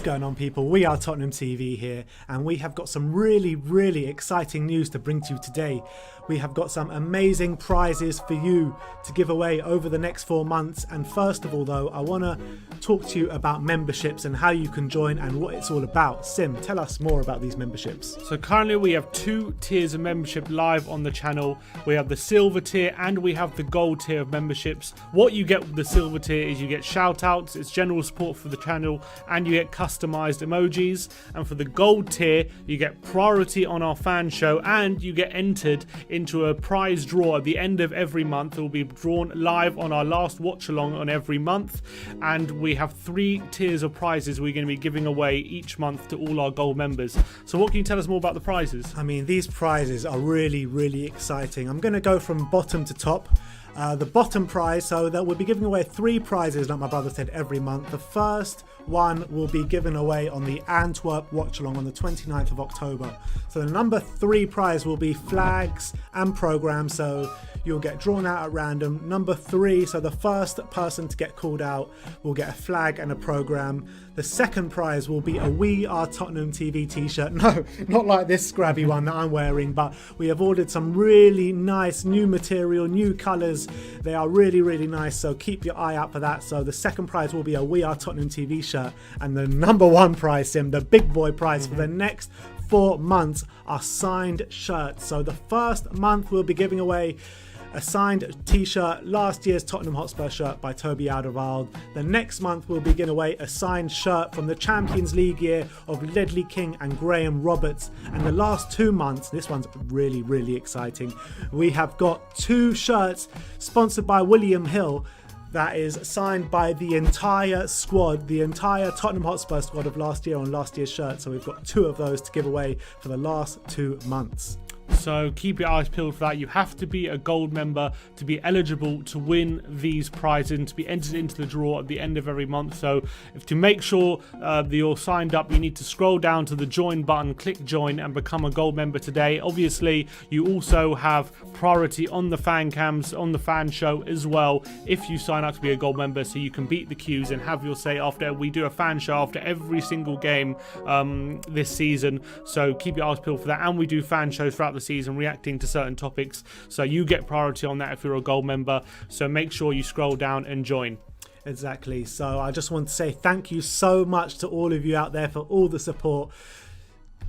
What's going on, people? We are Tottenham TV here, and we have got some really exciting news to bring to you today. We have got some amazing prizes for you to give away over the next 4 months. And first of all, though, I want to talk to you about memberships and how you can join and what it's all about. Sim, tell us more about these memberships. So currently we have 2 tiers of membership live on the channel. We have the silver tier and we have the gold tier of memberships. What you get with the silver tier is you get shout outs, it's general support for the channel, and you get customized emojis. And for the gold tier, you get priority on our fan show, and you get entered into a prize draw at the end of every month. It will be drawn live on our last watch along on every month, and we have 3 tiers of prizes we're going to be giving away each month to all our gold members. So what can you tell us more about the prizes? I mean, these prizes are really exciting. I'm going to go from bottom to top. The bottom prize, so that we'll be giving away 3 prizes, like my brother said, every month. The first one will be given away on the Antwerp watch along on the 29th of October. So the number 3 prize will be flags and programs, so you'll get drawn out at random. Number 3, so the first person to get called out will get a flag and a program. The second prize will be a We Are Tottenham TV t-shirt. No, not like this scrabby one that I'm wearing, but we have ordered some really nice new material, new colours. They are really nice, so keep your eye out for that. So the second prize will be a We Are Tottenham TV shirt, and the number 1 prize, Sim, the big boy prize for the next 4 months are signed shirts. So the first month we'll be giving away a signed t-shirt, last year's Tottenham Hotspur shirt by Toby Alderweireld. The next month we'll be giving away a signed shirt from the Champions League year of Ledley King and Graham Roberts. And the last 2 months, this one's really exciting, we have got 2 shirts sponsored by William Hill that is signed by the entire squad, the entire Tottenham Hotspur squad of last year on last year's shirt. So we've got 2 of those to give away for the last 2 months. So keep your eyes peeled for that. You have to be a gold member to be eligible to win these prizes and to be entered into the draw at the end of every month. So to make sure that you're signed up, you need to scroll down to the join button, click join, and become a gold member today. Obviously, you also have priority on the fan cams, on the fan show as well, if you sign up to be a gold member, so you can beat the queues and have your say after. We do a fan show after every single game this season, so keep your eyes peeled for that. And we do fan shows throughout the season reacting to certain topics, so you get priority on that if you're a gold member. So make sure you scroll down and join. Exactly. So I just want to say thank you so much to all of you out there for all the support.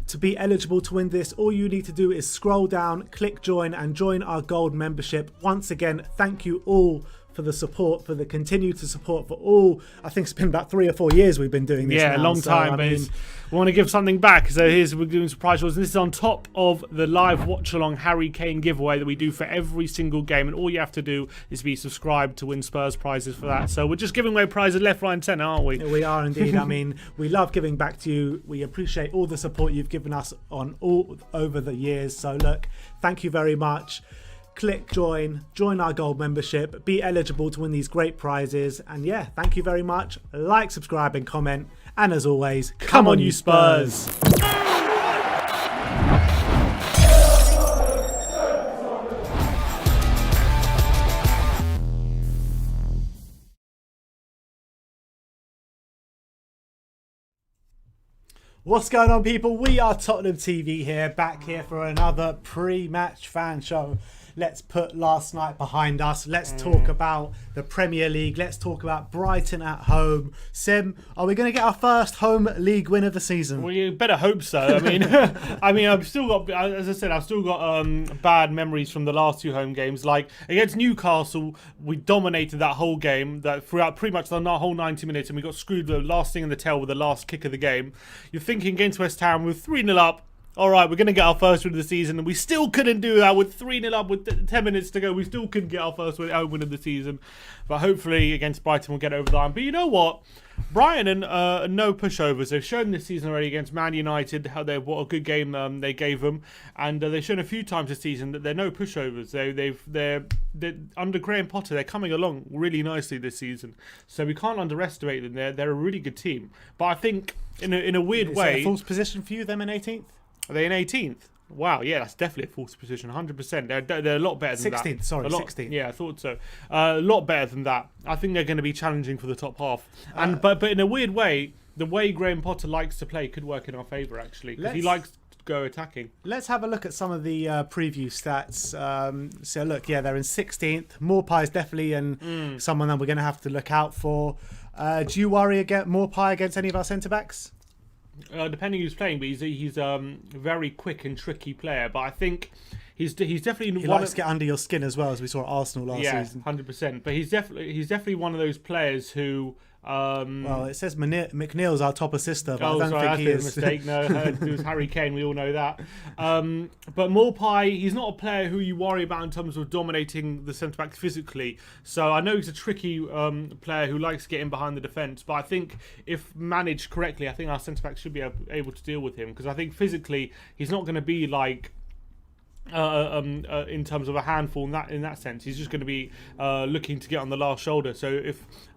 To be eligible to win this, all you need to do is scroll down, click join, and join our gold membership. Once again, thank you all for the support, for the continued support for all. I think it's been about 3 or 4 years we've been doing this. Yeah, now. a long time. I mean, we want to give something back. So we're doing surprise draws. This is on top of the live watch along Harry Kane giveaway that we do for every single game. And all you have to do is be subscribed to win Spurs prizes for that. So we're just giving away prizes left, right, and centre, aren't we? We are indeed. I mean, we love giving back to you. We appreciate all the support you've given us on all over the years. So look, thank you very much. Click join our gold membership, be eligible to win these great prizes. And yeah, thank you very much. Like, subscribe, and comment. And as always, come on you Spurs! What's going on, people? We are Tottenham TV here, back here for another pre-match fan show. Let's put last night behind us. Let's talk about the Premier League. Let's talk about Brighton at home. Sim, are we going to get our first home league win of the season? Well, you better hope so. I mean, I've still got, as I said, I've still got bad memories from the last 2 home games. Like against Newcastle, we dominated that whole game, that throughout pretty much the whole 90 minutes, and we got screwed the last thing in the tail with the last kick of the game. You're thinking against West Ham, we're 3-0 up. All right, we're going to get our first win of the season, and we still couldn't do that with 3-0 up with 10 minutes to go. We still couldn't get our first home win of the season. But hopefully against Brighton, we'll get over the line. But you know what? Brighton and no pushovers. They've shown this season already against Man United what a good game they gave them, and they've shown a few times this season that they're no pushovers. They're under Graham Potter. They're coming along really nicely this season, so we can't underestimate them. They're a really good team. But I think in a weird way, is it a false position for you, them in 18th? Are they in 18th? Wow, yeah, that's definitely a false position, 100%. They're a lot better than 16th, that. sorry, 16th. Yeah, I thought so. A lot better than that. I think they're going to be challenging for the top half. But in a weird way, the way Graham Potter likes to play could work in our favour, actually, because he likes to go attacking. Let's have a look at some of the preview stats. So look, yeah, they're in 16th. Morpie is definitely someone that we're going to have to look out for. Do you worry about Morpie against any of our centre-backs? Depending who's playing, but he's a very quick and tricky player. But I think he's definitely he likes to get under your skin as well, as we saw at Arsenal last season. 100%. But he's definitely one of those players who. Well, it says McNeil's our top assister, but I don't think he is. Mistake. No, it was Harry Kane. We all know that. But Morpie, he's not a player who you worry about in terms of dominating the centre backs physically. So I know he's a tricky player who likes to get in behind the defence. But I think if managed correctly, I think our centre backs should be able to deal with him, because I think physically he's not going to be like. In terms of a handful in that sense, he's just going to be looking to get on the last shoulder. So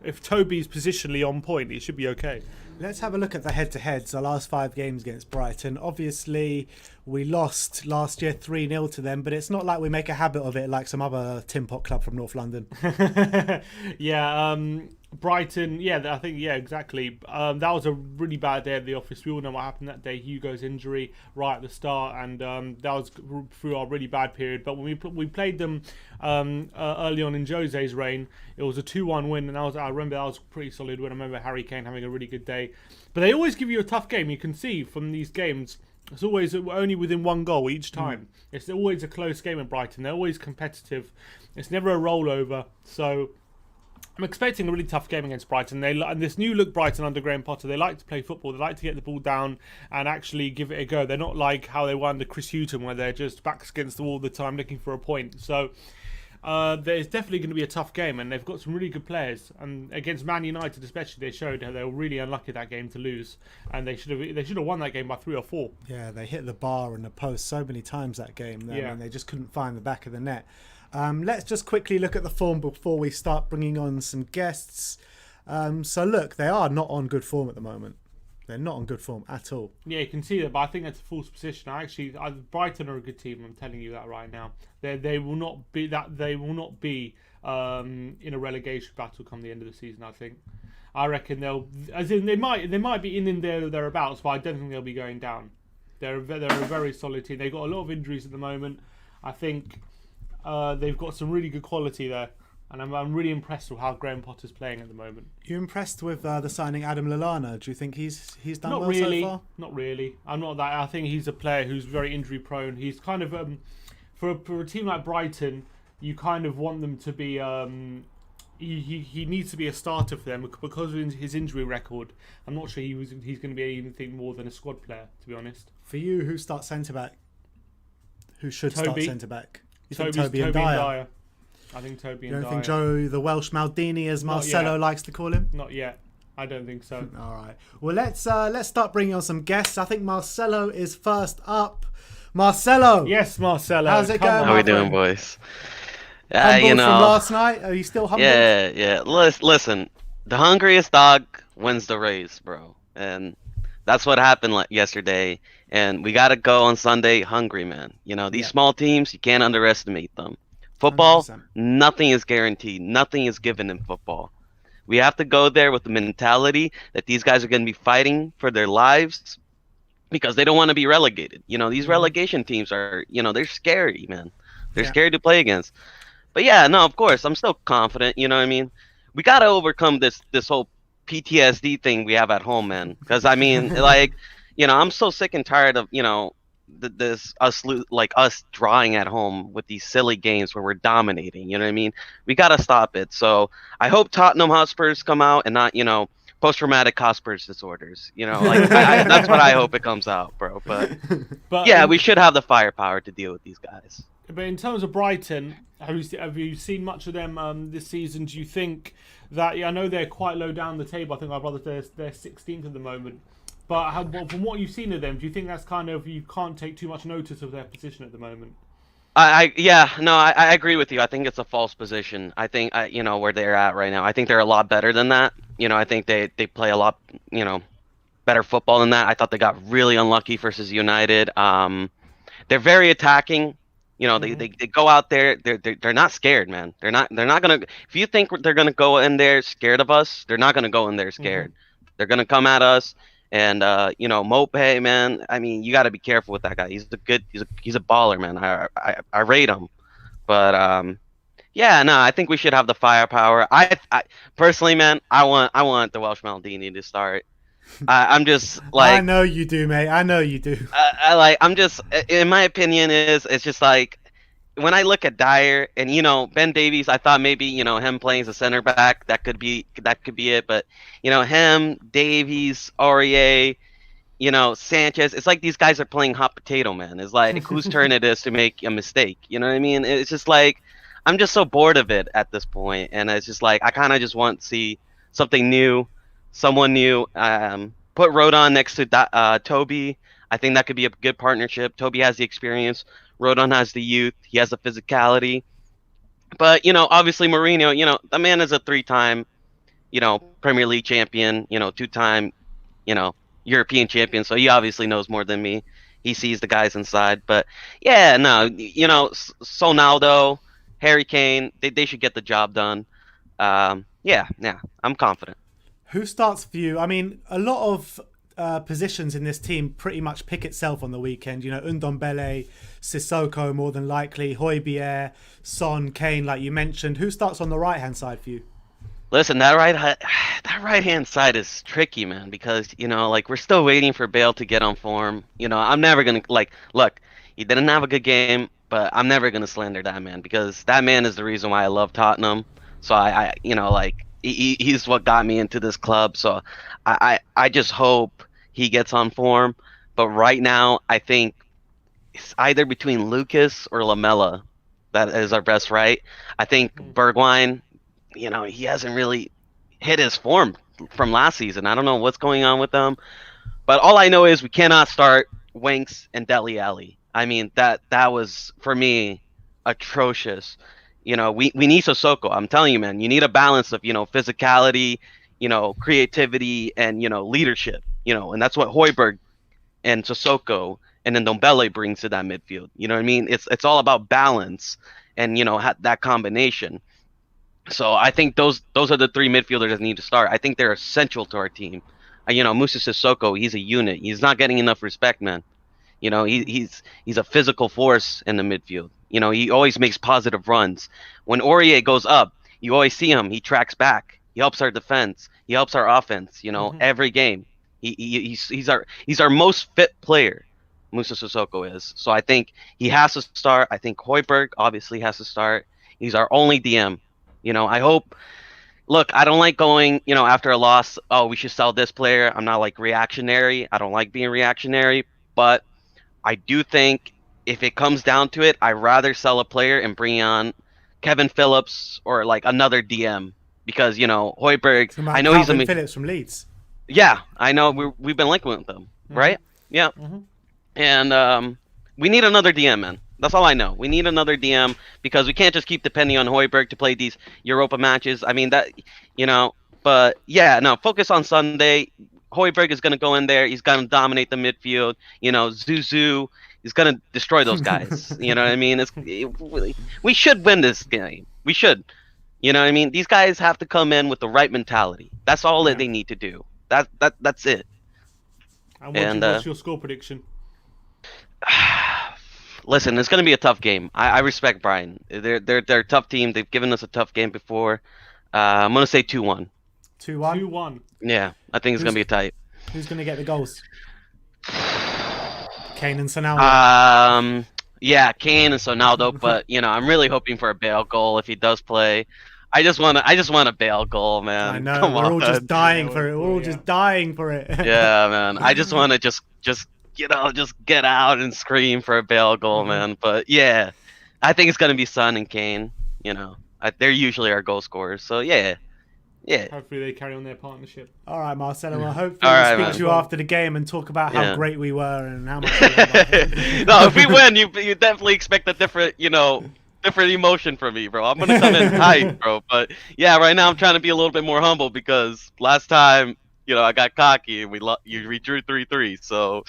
if Toby's positionally on point, it should be okay. Let's have a look at the head-to-heads. Our last 5 games against Brighton. Obviously, we lost last year 3-0 to them, but it's not like we make a habit of it like some other tin pot club from North London. Brighton, I think, exactly. That was a really bad day at the office. We all know what happened that day. Hugo's injury right at the start, and that was through our really bad period. But when we played them early on in Jose's reign, it was a 2-1 win, and I remember that was a pretty solid win. I remember Harry Kane having a really good day. But they always give you a tough game. You can see from these games, it's always only within 1 goal each time. It's always a close game in Brighton. They're always competitive. It's never a rollover. So I'm expecting a really tough game against Brighton. And this new look Brighton under Graham Potter, they like to play football. They like to get the ball down and actually give it a go. They're not like how they were under Chris Hughton, where they're just backs against the wall all the time looking for a point. So there's definitely going to be a tough game, and they've got some really good players. And against Man United especially, they showed how they were really unlucky that game to lose, and they should have won that game by 3 or 4. Yeah, they hit the bar and the post so many times that game, and they just couldn't find the back of the net. Let's just quickly look at the form before we start bringing on some guests. So look, they are not on good form at the moment. They're not on good form at all. Yeah, you can see that, but I think that's a false position. Brighton are a good team. I'm telling you that right now. They will not be that. They will not be in a relegation battle come the end of the season. I reckon they might be in there or thereabouts, but I don't think they'll be going down. They're a very solid team. They've got a lot of injuries at the moment. I think they've got some really good quality there. And I'm really impressed with how Graham Potter's playing at the moment. You impressed with the signing Adam Lallana? Do you think he's done not well really, so far? Not really. I'm not that. I think he's a player who's very injury prone. He's kind of for a team like Brighton, you kind of want them to be. He needs to be a starter for them because of his injury record. I'm not sure he's going to be anything more than a squad player, to be honest. For you, who starts centre back? Who should start centre back? You think Toby and Dyer? I think Toby and Dyer. You don't think Joe, the Welsh Maldini, as Marcelo likes to call him? Not yet. I don't think so. All right. Well, let's start bringing on some guests. I think Marcelo is first up. Marcelo. Yes, Marcelo. How's it going? How we doing, boys? Humbled from last night. Are you still humbled? Yeah. Listen, the hungriest dog wins the race, bro. And that's what happened yesterday. And we got to go on Sunday hungry, man. These small teams, you can't underestimate them. Football, 100%. Nothing is guaranteed. Nothing is given in football. We have to go there with the mentality that these guys are going to be fighting for their lives because they don't want to be relegated. These relegation teams are, they're scary, man. They're scary to play against. But yeah, no, of course, I'm still confident. You know what I mean? We got to overcome this whole PTSD thing we have at home, man. Because, I'm so sick and tired of, us drawing at home with these silly games where we're dominating. You know what I mean? We got to stop it. So I hope Tottenham Hotspurs come out and not, post-traumatic Hotspurs disorders. That's what I hope it comes out, bro. But yeah, we should have the firepower to deal with these guys. But in terms of Brighton, have you seen much of them this season? Do you think that, I know they're quite low down the table. I think our brothers, they're 16th at the moment. But from what you've seen of them, do you think that's kind of, you can't take too much notice of their position at the moment? I agree with you. I think it's a false position. I think, where they're at right now, I think they're a lot better than that. I think they play a lot, better football than that. I thought they got really unlucky versus United. They're very attacking. They go out there. They're not scared, man. They're not gonna. If you think they're gonna go in there scared of us, they're not gonna go in there scared. They're gonna come at us. And Mope, man. I mean, you got to be careful with that guy. He's a baller, man. I rate him. But yeah, no, I think we should have the firepower. I personally, man, I want the Welsh Maldini to start. I'm just I like know you do, mate. I know you do. I'm just in my opinion it's just like when I look at Dyer and Ben Davies, I thought maybe him playing as a center back that could be it, but him, Davies, Aurier, Sanchez. It's like these guys are playing hot potato, man. It's like whose turn it is to make a mistake. You know what I mean? It's just like I'm just so bored of it at this point, and it's just like I kind of just want to see something new, someone new. Put Rodon next to Toby. I think that could be a good partnership. Toby has the experience. Rodon has the youth. He has the physicality. But obviously Mourinho. The man is a three-time, Premier League champion. Two-time, European champion. So he obviously knows more than me. He sees the guys inside. But yeah, no, Sonaldo, Harry Kane, they should get the job done. Yeah, I'm confident. Who starts for you? I mean, a lot of positions in this team pretty much pick itself on the weekend. Ndombele, Sissoko more than likely, Højbjerg, Son, Kane, like you mentioned. Who starts on the right-hand side for you? Listen, that right-hand side is tricky, man, because we're still waiting for Bale to get on form. I'm never gonna look. He didn't have a good game, but I'm never gonna slander that man because that man is the reason why I love Tottenham. So he's what got me into this club. So I just hope he gets on form. But right now, I think it's either between Lucas or Lamella that is our best right. I think Bergwijn, he hasn't really hit his form from last season. I don't know what's going on with them. But all I know is we cannot start Winks and Dele Alli. I mean, that was, for me, atrocious. We need Sissoko. I'm telling you, man, you need a balance of, physicality, creativity, and, leadership, and that's what Højbjerg and Sissoko and then Ndombele brings to that midfield. You know what I mean? It's all about balance and, that combination. So I think those are the three midfielders that need to start. I think they're essential to our team. Moussa Sissoko, he's a unit. He's not getting enough respect, man. He's a physical force in the midfield. He always makes positive runs. When Aurier goes up, you always see him. He tracks back. He helps our defense. He helps our offense. Every game. He's our most fit player. Moussa Sissoko is. So I think he has to start. I think Højbjerg obviously has to start. He's our only DM. I hope. Look, I don't like going, after a loss. Oh, we should sell this player. I'm not reactionary. I don't like being reactionary, but I do think if it comes down to it, I'd rather sell a player and bring on Kevin Phillips or another DM because Højbjerg. I know Calvin Phillips from Leeds. Yeah, I know we've been linking with them, right? Yeah, and we need another DM, man. That's all I know. We need another DM because we can't just keep depending on Højbjerg to play these Europa matches. I mean that, but yeah, no. Focus on Sunday. Højbjerg is going to go in there. He's going to dominate the midfield. Zuzu is going to destroy those guys. You know what I mean? We should win this game. We should. You know what I mean? These guys have to come in with the right mentality. That's all that they need to do. That's it. And what's your score prediction? Listen, it's going to be a tough game. I respect Brighton. They're a tough team. They've given us a tough game before. I'm going to say 2-1. 2-1? 2-1. Yeah, I think it's going to be tight. Who's going to get the goals? Kane and Sonaldo. Yeah, Kane and Sonaldo, but I'm really hoping for a Bale goal if he does play. I just want a Bale goal, man. I know. Come we're on. all just dying for it. We're all just dying for it. Yeah, man. I just want to just get out and scream for a Bale goal, man. But yeah, I think it's gonna be Son and Kane. They're usually our goal scorers. So yeah. Hopefully they carry on their partnership. All right, Marcelo. Well, hopefully we'll speak to you after the game and talk about how great we were and how much. No, if we win, you definitely expect a different emotion from me, bro. I'm gonna come in tight, bro. But yeah, right now I'm trying to be a little bit more humble because last time, I got cocky and we drew 3-3. So,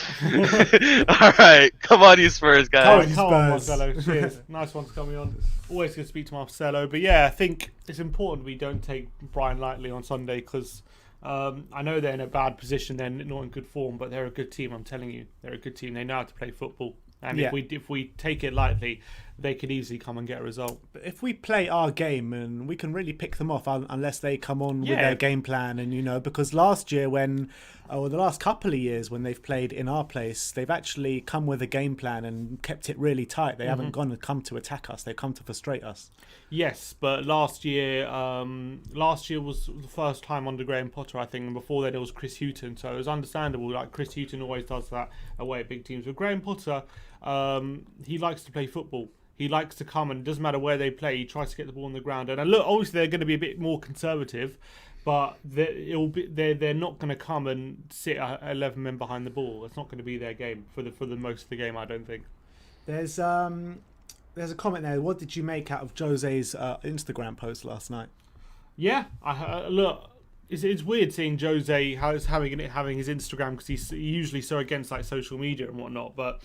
all right, come on, you Spurs guys. Come on, Marcelo. Cheers. Nice one for coming on. Always good to speak to Marcelo. But yeah, I think it's important we don't take Brighton lightly on Sunday because I know they're in a bad position, they're not in good form, but they're a good team. I'm telling you, they're a good team. They know how to play football, and if we take it lightly, they could easily come and get a result. But if we play our game, and we can really pick them off unless they come on with their game plan, and because last year or the last couple of years when they've played in our place, they've actually come with a game plan and kept it really tight. They haven't come to attack us; they've come to frustrate us. Yes, but last year was the first time under Graham Potter, I think, and before that it was Chris Hughton. So it was understandable. Like Chris Hughton always does that away at big teams. With Graham Potter, he likes to play football. He likes to come, and it doesn't matter where they play, he tries to get the ball on the ground. And look, obviously they're going to be a bit more conservative, but they're not going to come and sit 11 men behind the ball. It's not going to be their game for the most of the game, I don't think. There's a comment there. What did you make out of Jose's Instagram post last night? Yeah, look, it's weird seeing Jose having his Instagram, because he's usually so against like social media and whatnot, but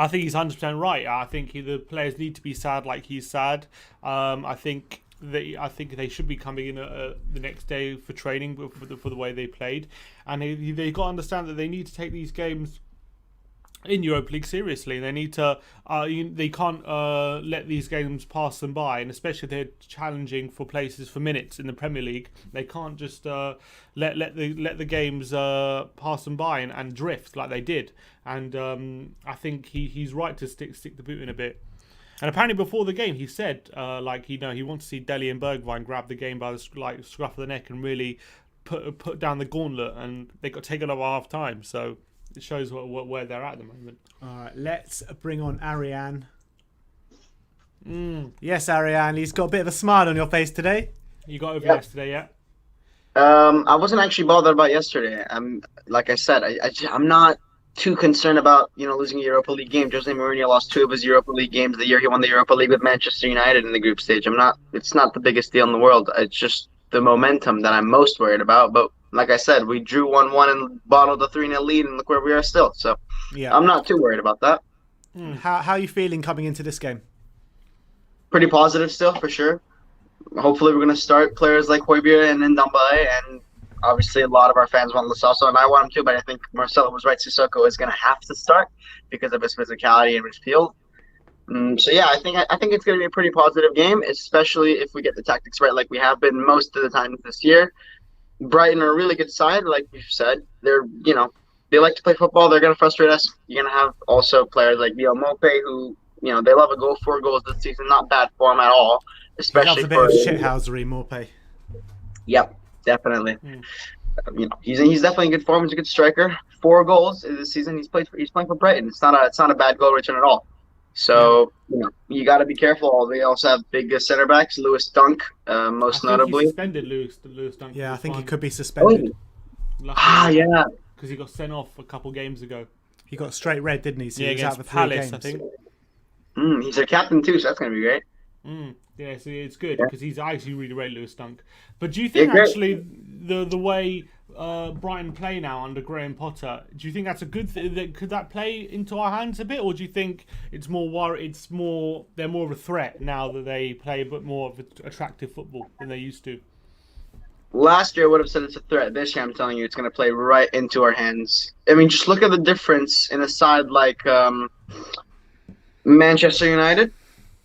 I think he's 100% right. I think the players need to be sad like he's sad. I think they should be coming in the next day for training for the way they played, and they got to understand that they need to take these games in Europa League seriously. They need to. They can't let these games pass them by, and especially if they're challenging for places for minutes in the Premier League. They can't just let the games pass them by and drift like they did. And I think he's right to stick the boot in a bit. And apparently before the game, he said he wants to see Dele and Bergwijn grab the game by the scruff of the neck and really put down the gauntlet, and they got taken over half time. So it shows where they're at the moment. All right, let's bring on Ariane. Yes, Ariane, he's got a bit of a smile on your face today. You got over yesterday, yeah? I wasn't actually bothered about yesterday. Like I said, I'm not too concerned about losing a Europa League game. Jose Mourinho lost 2 of his Europa League games the year he won the Europa League with Manchester United in the group stage. It's not the biggest deal in the world. It's just the momentum that I'm most worried about. But like I said, we drew 1-1 and bottled a 3-0 lead, and look where we are still. So I'm not too worried about that. How are you feeling coming into this game? Pretty positive still, for sure. Hopefully we're going to start players like Højbjerg and Ndombele, and obviously a lot of our fans want Lo Celso, and I want him too, but I think Marcelo was right. Sissoko is going to have to start because of his physicality and his field. So yeah, I think it's going to be a pretty positive game, especially if we get the tactics right, like we have been most of the time this year. Brighton are a really good side, like we've said. They're they like to play football. They're going to frustrate us. You're going to have also players like Leo Mope, who they love a goal, 4 goals this season, not bad form at all. Especially he loves a bit of shithousery, Mope. Yep, definitely. He's definitely in good form. He's a good striker. 4 goals this season. He's playing for Brighton. It's not a bad goal return at all. So you got to be careful. They also have big center backs, Lewis Dunk, most notably. He suspended Lewis Dunk. Yeah, I think he could be suspended. Yeah. Because he got sent off a couple games ago. He got straight red, didn't he? So yeah, he was against out for 3 Palace, games. I think. He's their captain too, so that's going to be great. Yeah, so it's good because he's actually really rate Lewis Dunk. But do you think actually the way Brighton play now under Graham Potter, do you think that's a good thing? Could that play into our hands a bit, or do you think they're more of a threat now that they play a bit more of attractive football than they used to? Last year I would have said it's a threat. This year I'm telling you it's going to play right into our hands. I mean, just look at the difference in a side like Manchester United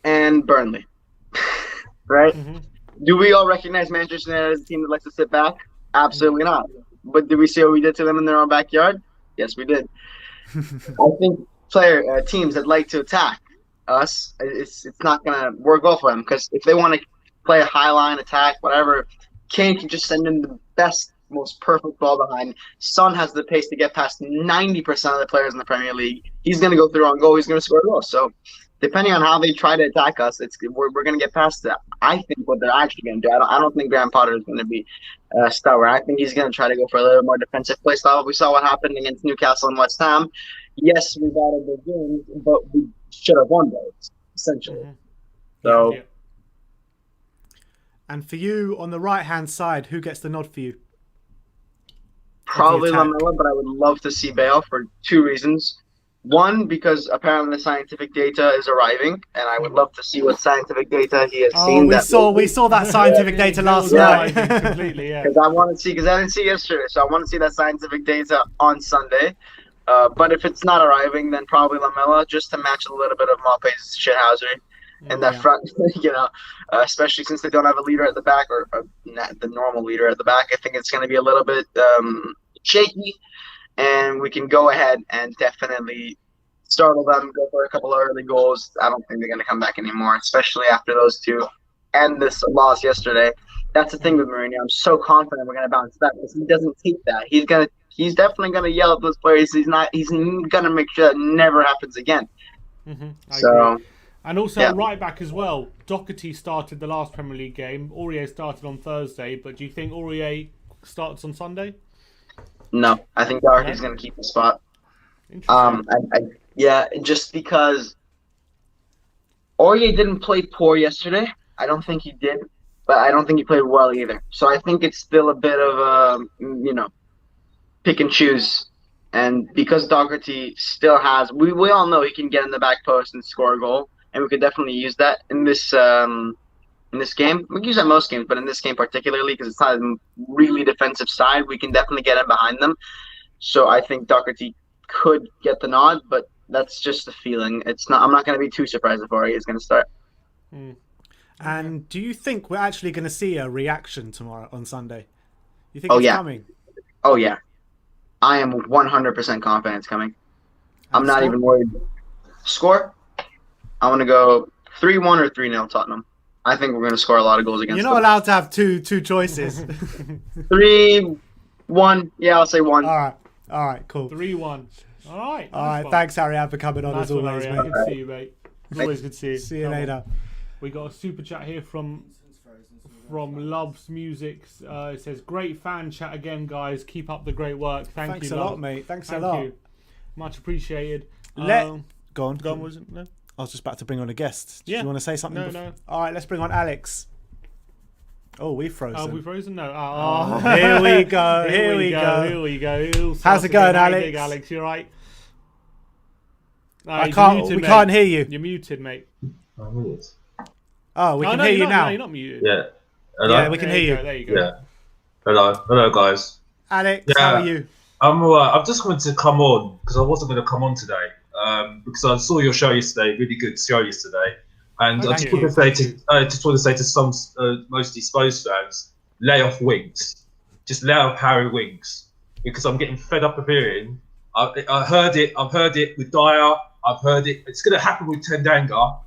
and Burnley. Right? Do we all recognize Manchester United as a team that likes to sit back? Absolutely not. But did we see what we did to them in their own backyard? Yes, we did. I think teams that like to attack us, it's not going to work well for them, because if they want to play a high line attack, whatever, Kane can just send in the best, most perfect ball behind. Son has the pace to get past 90% of the players in the Premier League. He's going to go through on goal. He's going to score a goal. So depending on how they try to attack us, we're going to get past that. I think what they're actually going to do, I don't think Graham Potter is going to be stubborn. I think he's going to try to go for a little more defensive play style. We saw what happened against Newcastle and West Ham. Yes, we battled the games, but we should have won those, essentially. So. Yeah. And for you, on the right-hand side, who gets the nod for you? Probably Lamela, but I would love to see Bale for 2 reasons. One, because apparently the scientific data is arriving, and I would love to see what scientific data he has Oh, seen. we saw that scientific data last night. Completely, yeah. Because I want to see, because I didn't see yesterday, so I want to see that scientific data on Sunday. But if it's not arriving, then probably Lamella, just to match a little bit of Maupay's shithousery in that front, especially since they don't have a leader at the back, or not the normal leader at the back. I think it's going to be a little bit shaky, and we can go ahead and definitely startle them, go for a couple of early goals. I don't think they're going to come back anymore, especially after those two and this loss yesterday. That's the thing with Mourinho. I'm so confident we're going to bounce back because he doesn't take that. He's definitely going to yell at those players. He's going to make sure that never happens again. I agree. And also right back as well. Doherty started the last Premier League game. Aurier started on Thursday, but do you think Aurier starts on Sunday? No, I think Doherty's going to keep the spot. Interesting. Just because Aurier didn't play poor yesterday. I don't think he did, but I don't think he played well either. So I think it's still a bit of a, pick and choose. And because Doherty still has, we all know he can get in the back post and score a goal, and we could definitely use that in this game. We can use that most games, but in this game particularly because it's not a really defensive side, we can definitely get in behind them. So I think Doherty could get the nod, but that's just a feeling. It's not. I'm not going to be too surprised if Aurier is going to start. And do you think we're actually going to see a reaction tomorrow on Sunday? You think it's coming? Oh yeah, I am 100% confident it's coming. I'm not even worried. Score? I want to go 3-1 or 3-0 Tottenham. I think we're going to score a lot of goals against them. You're not allowed to have two choices. 3-1. Yeah, I'll say 1. All right, cool. 3-1. All right. Thanks, Ariad, for coming on as always, mate. Good to see you, mate. Always good to see you. See you later. We got a super chat here from Loves Music. It says, great fan chat again, guys. Keep up the great work. Thanks a lot, mate. Thanks a lot. You. Much appreciated. Go on. Was it? No? I was just about to bring on a guest. Do you want to say something? No. All right, let's bring on Alex. Oh, we've frozen. Oh, we've frozen? No. Here we go. Here we go. How's it going, Alex? Alex, you right? We can't hear you. You're muted, mate. Oh, we can hear you now. No, you're not muted. Yeah. Hello? Yeah, we can hear you. There you go. Yeah. Hello, guys. Alex, how are you? I'm alright. I've just wanted to come on because I wasn't going to come on today because I saw your show yesterday. Really good show yesterday, and I just want to say to some mostly Spurs fans, lay off Winks. Just lay off Harry Winks because I'm getting fed up of hearing. I heard it. I've heard it with Dyer. I've heard it. It's going to happen with Tendanga.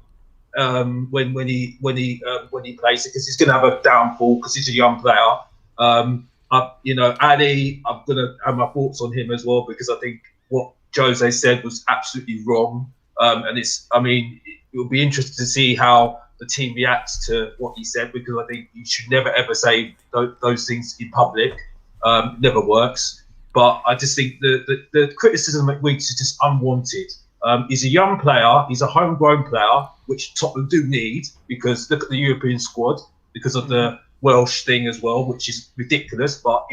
When he plays it, because he's going to have a downfall because he's a young player. Ali, I'm going to have my thoughts on him as well because I think what Jose said was absolutely wrong. It'll be interesting to see how the team reacts to what he said because I think you should never ever say those things in public. It never works. But I just think the criticism at Winks is just unwanted. He's a young player. He's a homegrown player, which Tottenham do need because look at the European squad because of the Welsh thing as well, which is ridiculous. But,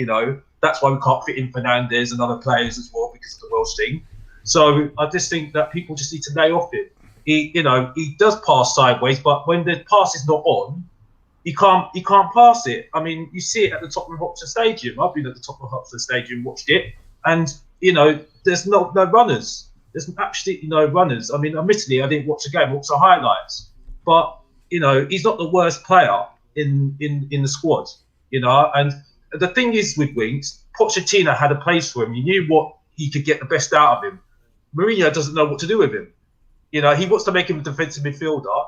that's why we can't fit in Fernandes and other players as well because of the Welsh thing. So I just think that people just need to lay off him. He does pass sideways, but when the pass is not on, he can't pass it. I mean, you see it at the Tottenham Hotspur Stadium. I've been at the Tottenham Hotspur Stadium, watched it, and, there's no runners. There's absolutely no runners. I mean, admittedly, I didn't watch the game. I watched the highlights. But, he's not the worst player in the squad, And the thing is with Winks, Pochettino had a place for him. You knew what he could get the best out of him. Mourinho doesn't know what to do with him. He wants to make him a defensive midfielder.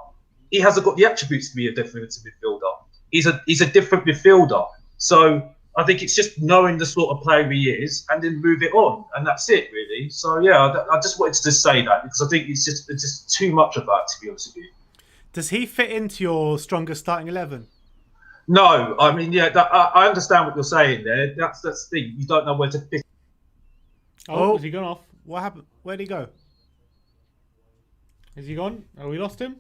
He hasn't got the attributes to be a defensive midfielder. He's a different midfielder. So I think it's just knowing the sort of player he is and then move it on. And that's it, really. So, I just wanted to say that because I think it's just too much of that, to be honest with you. Does he fit into your strongest starting 11? No. I mean, I understand what you're saying there. That's the thing. You don't know where to fit. Oh, has he gone off? What happened? Where'd he go? Is he gone? Oh, we lost him?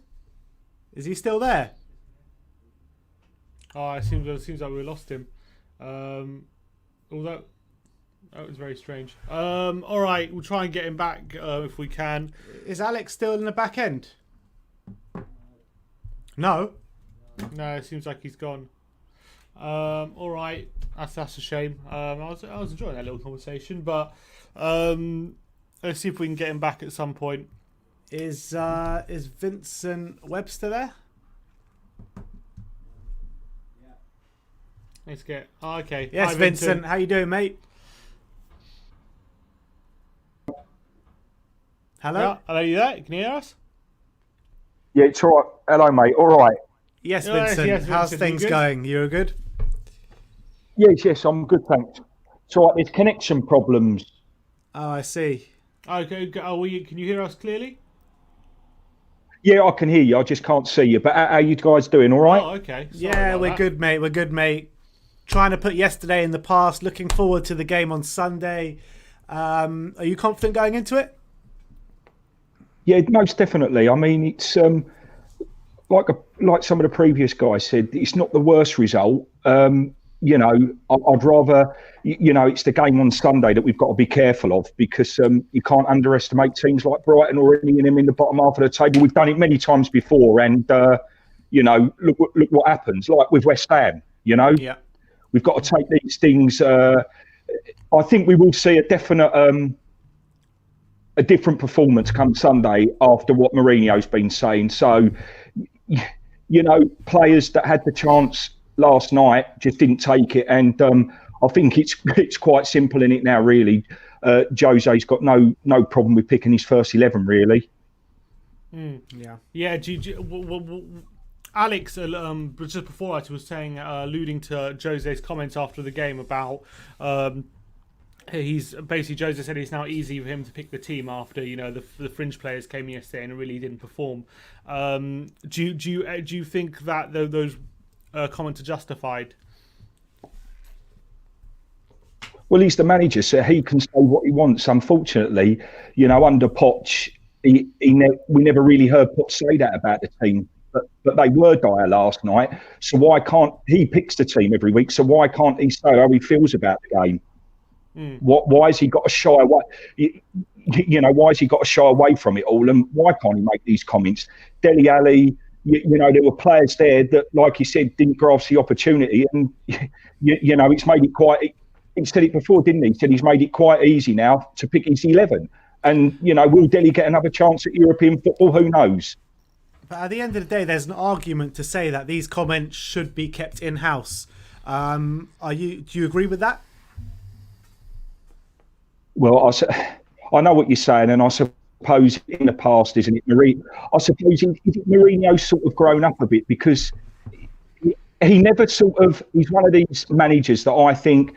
Is he still there? Oh, it seems like we lost him. Although, That was very strange. All right, we'll try and get him back if we can. Is Alex still in the back end? No. No, it seems like he's gone. All right, that's a shame. I was enjoying that little conversation, but let's see if we can get him back at some point. Is Vincent Webster there? Let's get. Oh, okay. Yes, Hi, Vincent. How you doing, mate? Hello. Yeah, are you there? Can you hear us? Yeah, it's all right. Hello, mate. All right. Yes, Yes, Vincent. yes, How's Vincent, things you good? going? You're good? Yes, I'm good, thanks. It's all right. There's connection problems. Oh, I see. Okay. Can you hear us clearly? Yeah, I can hear you. I just can't see you. But how you guys doing? All right? Oh, okay. Sorry Yeah, about we're that. good, mate. We're good, mate. Trying to put yesterday in the past. Looking forward to the game on Sunday. Are you confident going into it? Yeah, most definitely. I mean, it's like some of the previous guys said. It's not the worst result. You know, I'd rather, you know, it's the game on Sunday that we've got to be careful of, because you can't underestimate teams like Brighton or any of them in the bottom half of the table. We've done it many times before, and you know, look what happens. Like with West Ham, you know, Yeah. we've got to take these things. I think we will see a definite, a different performance come Sunday after what Mourinho's been saying. So, you know, players that had the chance last night just didn't take it, and I think it's quite simple in it now. Really, Jose's got no problem with picking his first 11. Really. Yeah. Yeah. Alex, just before I was saying, alluding to Jose's comments after the game about. He's basically, Jose said it's now easy for him to pick the team after, you know, the fringe players came yesterday and really didn't perform. Do you think that those comments are justified? Well, he's the manager, so he can say what he wants. Unfortunately, you know, under Poch, we never really heard Poch say that about the team. But they were dire last night. So why can't he picks the team every week? So why can't he say how he feels about the game? Why has he got to shy away? You know, why has he got to shy away from it all? And why can't he make these comments? Dele Alli, you know, there were players there that, like he said, didn't grasp the opportunity. And, you know, it's made it quite, he said it before, didn't he? He said he's made it quite easy now to pick his 11. And, you know, will Dele get another chance at European football? Who knows? But at the end of the day, there's an argument to say that these comments should be kept in-house. Do you agree with that? Well, I know what you're saying, and I suppose in the past, isn't it, Mourinho? I suppose Mourinho's sort of grown up a bit, because he never he's one of these managers that I think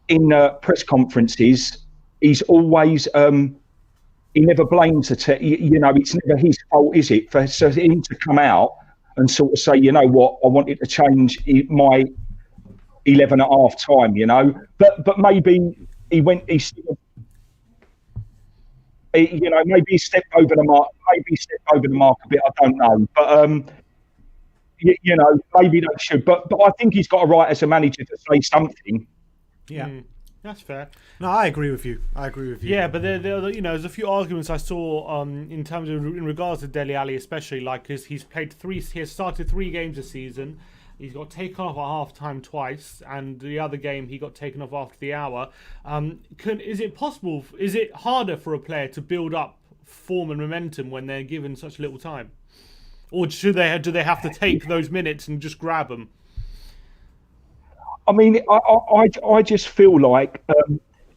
in press conferences, he's always, he never blames the team. You know, it's never his fault, is it? For him to come out and sort of say, you know what, I wanted to change my 11 at half time, you know, but maybe you know, maybe he stepped over the mark. Maybe he stepped over the mark a bit. I don't know, but you know, maybe they should. But I think he's got a right as a manager to say something. Yeah. That's fair. No, I agree with you. Yeah, but there, you know, there's a few arguments I saw in terms of in regards to Dele Alli, especially, like, because he has started 3 games this season. He's got taken off at half-time twice, and the other game he got taken off after the hour. Is it harder for a player to build up form and momentum when they're given such little time? Or do they have to take those minutes and just grab them? I mean, I just feel like,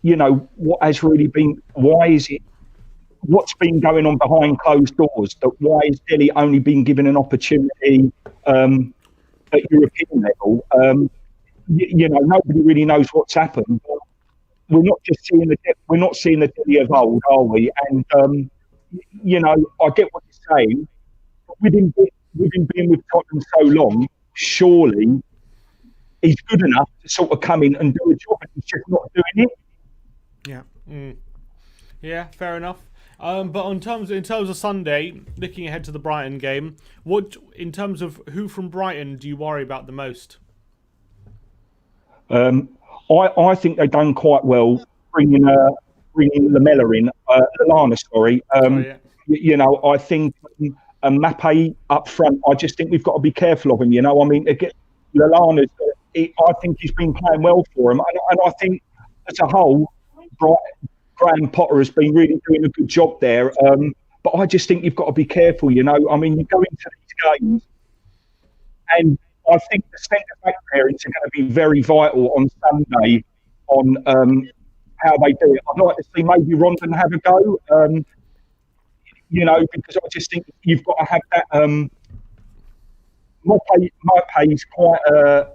you know, what has really been, what's been going on behind closed doors? That why is Dele only been given an opportunity at European level? You know, nobody really knows what's happened. But we're not just seeing the Dele of old, are we? And you know, I get what you're saying. But with him being with Tottenham so long, surely he's good enough to sort of come in and do a job, and he's just not doing it. Yeah. Yeah, fair enough. But in terms of Sunday, looking ahead to the Brighton game, in terms of who from Brighton do you worry about the most? I think they've done quite well bringing Lamella in, Lallana, sorry. I think Mappe up front, I just think we've got to be careful of him, I mean, to get Lallana, I think he's been playing well for him. And I think as a whole, Graham Potter has been really doing a good job there. But I just think you've got to be careful, I mean, you go into these games and I think the centre-back pairings are going to be very vital on Sunday on how they do it. I'd like to see maybe Rondon have a go, because I just think you've got to have that. Mappe is quite a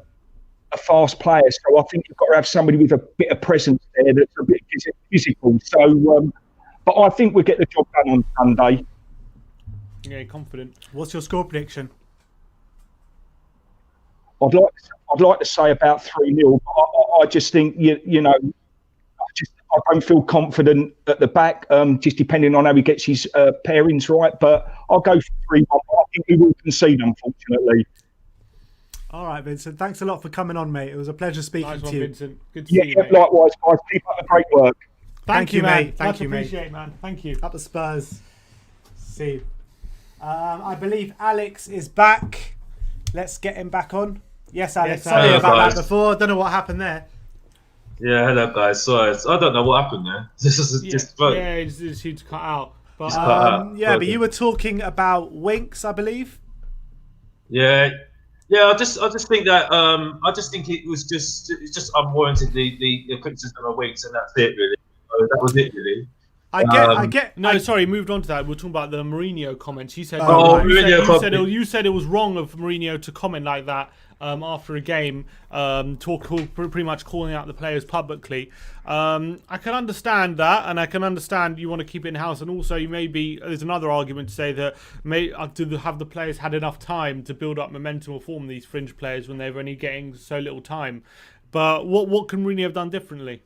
fast player, so I think you've got to have somebody with a bit of presence there that's a bit physical. So, but I think we'll get the job done on Sunday. Yeah, confident. What's your score prediction? I'd like to say about 3-0. I just think I don't feel confident at the back. Just depending on how he gets his pairings right. But I'll go for 3-1. I think we will concede, unfortunately. All right, Vincent. Thanks a lot for coming on, mate. It was a pleasure speaking to you. Vincent. Good to see you, mate. Likewise, guys. Keep up the great work. Thank you, mate. Thank you, mate. Appreciate it, man. Thank you. Up the Spurs. See you. I believe Alex is back. Let's get him back on. Yes, Alex. Sorry about that before. Don't know what happened there. Yeah, hello guys. Sorry, I don't know what happened there. This is just fun. Yeah, it's huge cut out. But but you were talking about Winks, I believe. Yeah. I just think that I just think it's just unwarranted the criticism of Winks, and that's it really. So that was it really. I get. No, sorry. Moved on to that. We're talking about the Mourinho comments. You said. You said it was wrong of Mourinho to comment like that after a game. Pretty much calling out the players publicly. I can understand that, and I can understand you want to keep it in house, and also there's another argument to say that have the players had enough time to build up momentum or form these fringe players when they're only getting so little time. But what can Mourinho have done differently?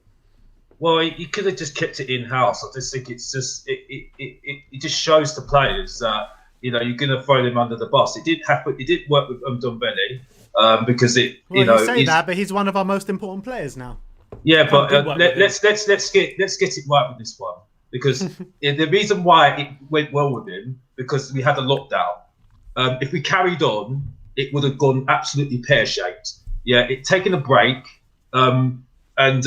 Well, he could have just kept it in house. I just think it's just it just shows the players that you're going to throw them under the bus. It did happen. It did work with Ndombele because you say that, but he's one of our most important players now. Yeah, but let's get it right with this one, because the reason why it went well with him, because we had a lockdown. If we carried on, it would have gone absolutely pear-shaped. Yeah, taking a break. And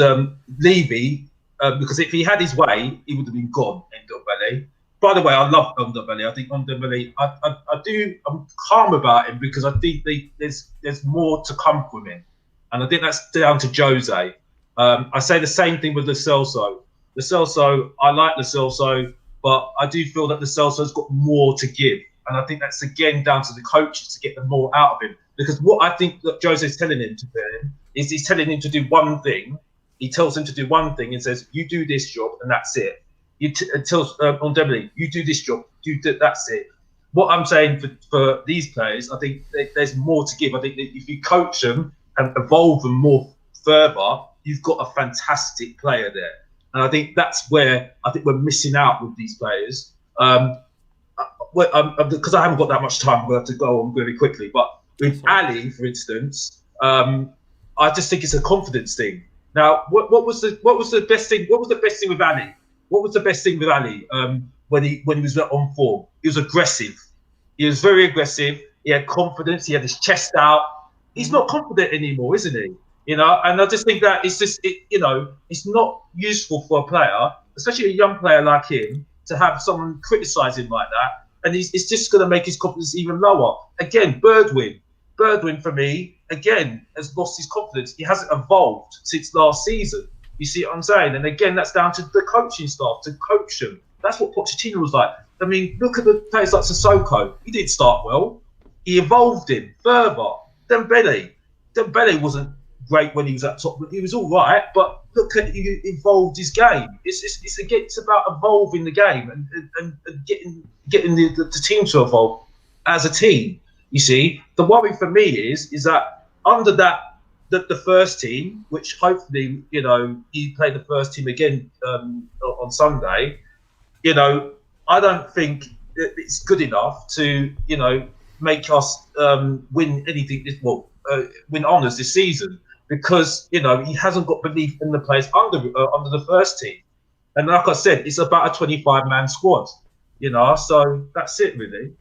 Levy, because if he had his way, he would have been gone, Ndombele. By the way, I love Ndombele. I think Ndombele, I'm calm about him because I think there's more to come from him. And I think that's down to Jose. I say the same thing with Lo Celso. Lo Celso, I like Lo Celso, but I do feel that Lo Celso's got more to give. And I think that's again down to the coaches to get the more out of him. Because what I think that Jose's telling him to do is he's telling him to do one thing. He tells him to do one thing and says, you do this job and that's it. He tells Ndombele, you do this job, that's it. What I'm saying for these players, I think there's more to give. I think that if you coach them and evolve them more further, you've got a fantastic player there. And I think that's where I think we're missing out with these players. Because I haven't got that much time, we'll have to go on really quickly. But with Ali, for instance, I just think it's a confidence thing. Now, what was the best thing? What was the best thing with Ali? What was the best thing with Ali when he was on form? He was aggressive. He was very aggressive. He had confidence. He had his chest out. He's not confident anymore, isn't he? And I just think that it's just it's not useful for a player, especially a young player like him, to have someone criticise him like that. And it's just going to make his confidence even lower. Again, Birdwin for me, again, has lost his confidence. He hasn't evolved since last season. You see what I'm saying? And again, that's down to the coaching staff to coach him. That's what Pochettino was like. I mean, look at the players like Sissoko. He didn't start well. He evolved him further. Dembele wasn't great when he was at top. He was all right, but look at he evolved his game. It's about evolving the game and getting the team to evolve as a team. You see, the worry for me is that under the first team, which hopefully he played the first team again on Sunday. I don't think it's good enough to make us win anything. Win honours this season. because he hasn't got belief in the players under the first team. And like I said, it's about a 25-man squad. So that's it really.